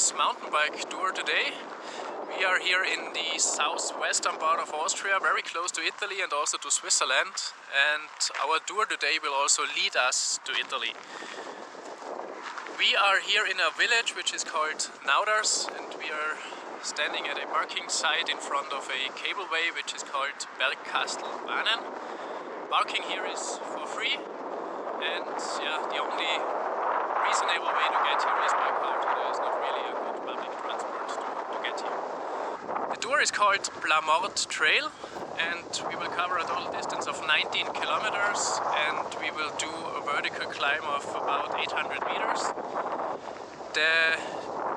this mountain bike tour today. We are here in the southwestern part of Austria, very close to Italy and also to Switzerland. And our tour today will also lead us to Italy. We are here in a village which is called Nauders, and we are standing at a parking site in front of a cableway which is called Bergkastelbahnen. Parking here is for free, and the only reasonable way to get here is by car. There is not really a good public transport to get here. The tour is called Plamort Trail, and we will cover a total distance of 19 kilometers, and we will do a vertical climb of about 800 meters. The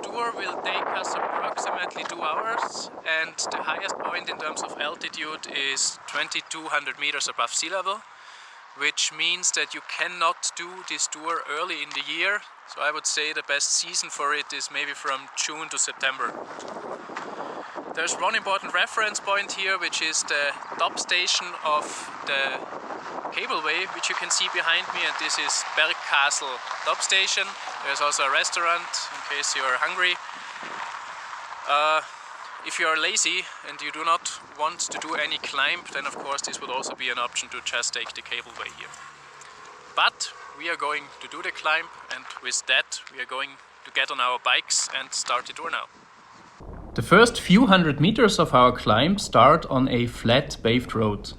tour will take us approximately 2 hours, and the highest point in terms of altitude is 2200 meters above sea level, which means that you cannot do this tour early in the year. So I would say the best season for it is maybe from June to September. There's one important reference point here, which is the top station of the cableway, which you can see behind me, and this is Bergkastel top station. There's also a restaurant in case you are hungry. If you are lazy and you do not want to do any climb, then of course this would also be an option to just take the cableway here. But we are going to do the climb, and with that we are going to get on our bikes and start the tour now. The first few hundred meters of our climb start on a flat paved road.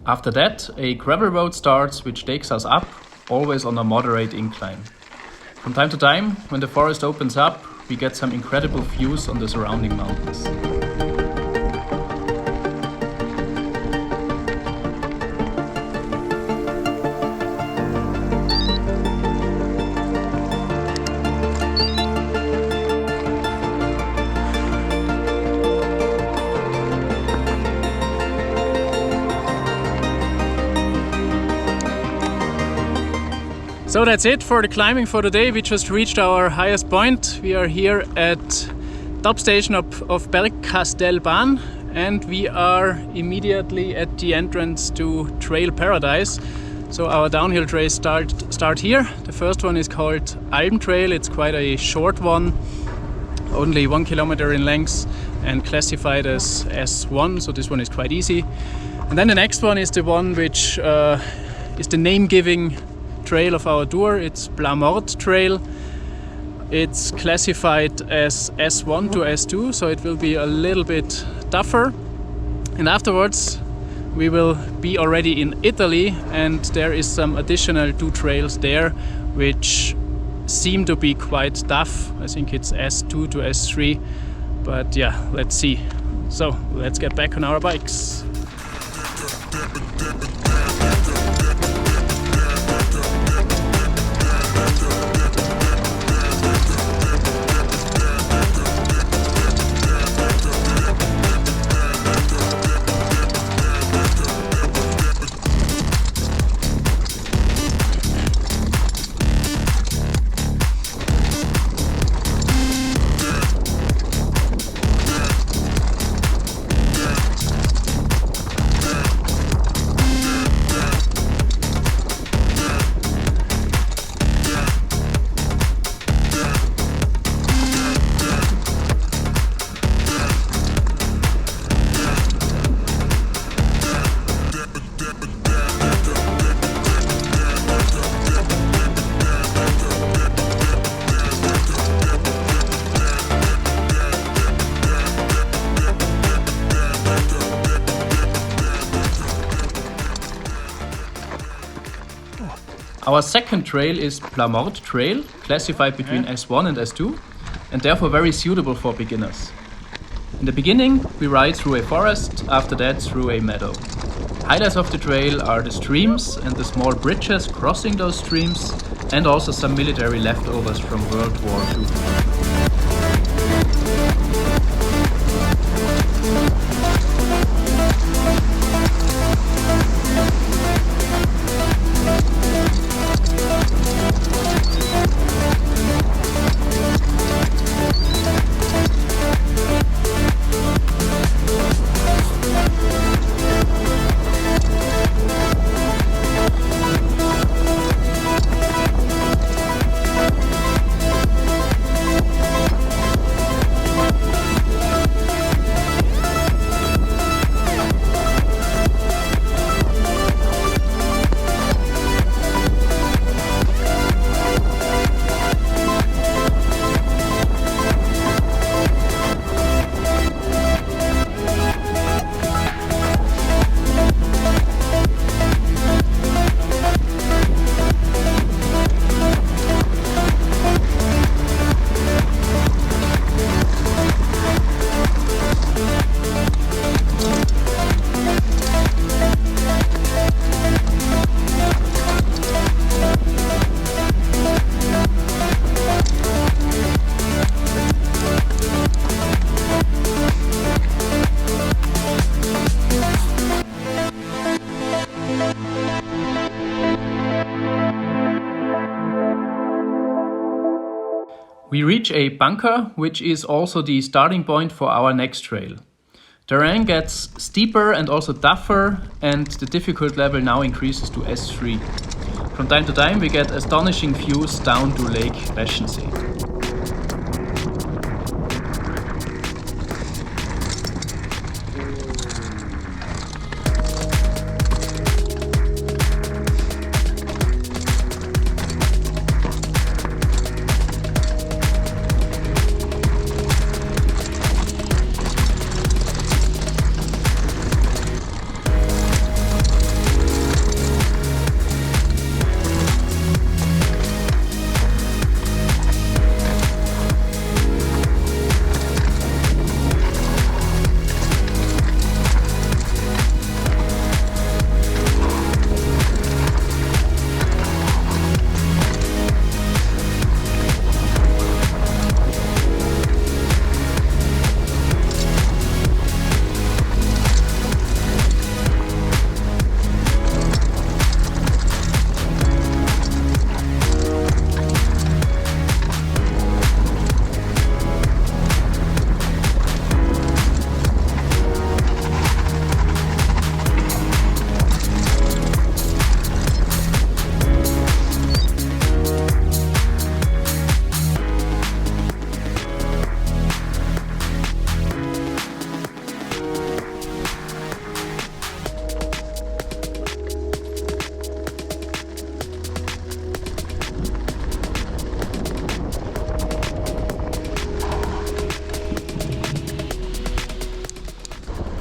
After that, a gravel road starts, which takes us up, always on a moderate incline. From time to time, when the forest opens up, we get some incredible views on the surrounding mountains. So that's it for the climbing for today. We just reached our highest point. We are here at top station of Bergkastelbahn, and we are immediately at the entrance to Trail Paradise. So our downhill trails start here. The first one is called Alm Trail. It's quite a short one, only 1 kilometer in length and classified as S1, so this one is quite easy. And then the next one is the one which is the name-giving trail of our tour. It's Plamort Trail. It's classified as S1 to S2, so it will be a little bit tougher. And afterwards we will be already in Italy, and there is some additional 2 trails there which seem to be quite tough. I think it's S2 to S3, but yeah, let's see. So let's get back on our bikes. Our second trail is Plamort Trail, classified between S1 and S2, and therefore very suitable for beginners. In the beginning, we ride through a forest, after that through a meadow. Highlights of the trail are the streams and the small bridges crossing those streams, and also some military leftovers from World War II. We reach a bunker, which is also the starting point for our next trail. Terrain gets steeper and also tougher, and the difficult level now increases to S3. From time to time we get astonishing views down to Lake Wäschensee.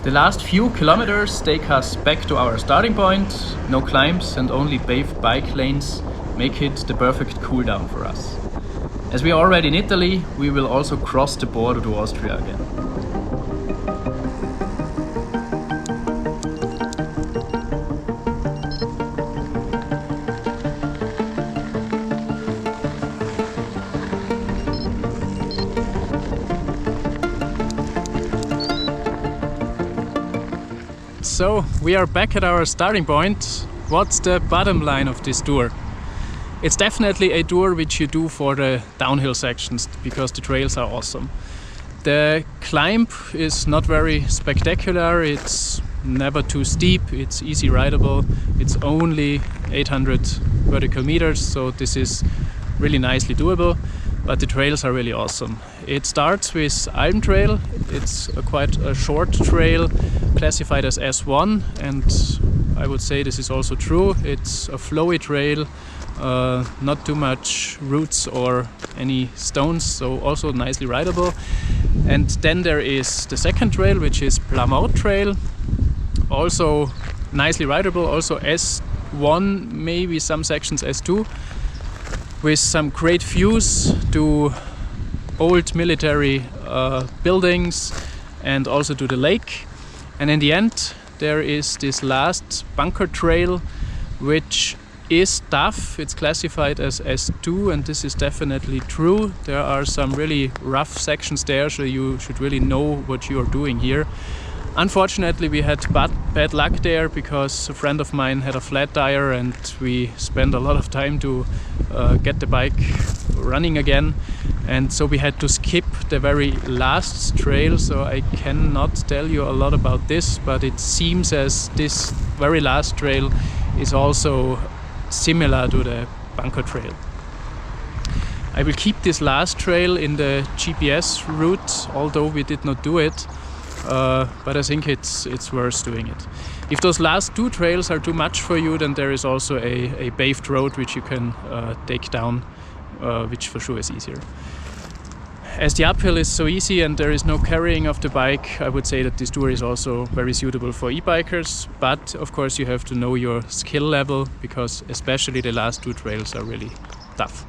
The last few kilometers take us back to our starting point. No climbs and only paved bike lanes make it the perfect cool down for us. As we are already in Italy, we will also cross the border to Austria again. So we are back at our starting point. What's the bottom line of this tour? It's definitely a tour which you do for the downhill sections because the trails are awesome. The climb is not very spectacular, it's never too steep, it's easy rideable, it's only 800 vertical meters, so this is really nicely doable, but the trails are really awesome. It starts with Alm Trail. It's quite a short trail classified as S1, and I would say this is also true. It's a flowy trail, not too much roots or any stones, so also nicely rideable. And then there is the second trail, which is Plamort Trail, also nicely rideable, also S1, maybe some sections S2, with some great views to old military buildings and also to the lake. And in the end there is this last bunker trail, which is tough. It's classified as S2, and this is definitely true. There are some really rough sections there, so you should really know what you are doing here. Unfortunately, we had bad luck there because a friend of mine had a flat tire and we spent a lot of time to get the bike running again. And so we had to skip the very last trail, so I cannot tell you a lot about this, but it seems as this very last trail is also similar to the bunker trail. I will keep this last trail in the GPS route, although we did not do it. But I think it's worth doing it. If those last two trails are too much for you, then there is also a paved road which you can take down, which for sure is easier. As the uphill is so easy and there is no carrying of the bike, I would say that this tour is also very suitable for e-bikers, but of course you have to know your skill level, because especially the last two trails are really tough.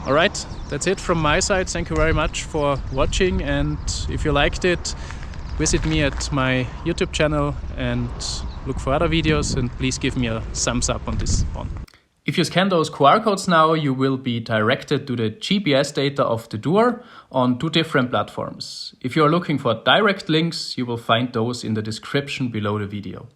Alright, that's it from my side. Thank you very much for watching, and if you liked it, visit me at my YouTube channel and look for other videos, and please give me a thumbs up on this one. If you scan those QR codes now, you will be directed to the GPS data of the tour on two different platforms. If you are looking for direct links, you will find those in the description below the video.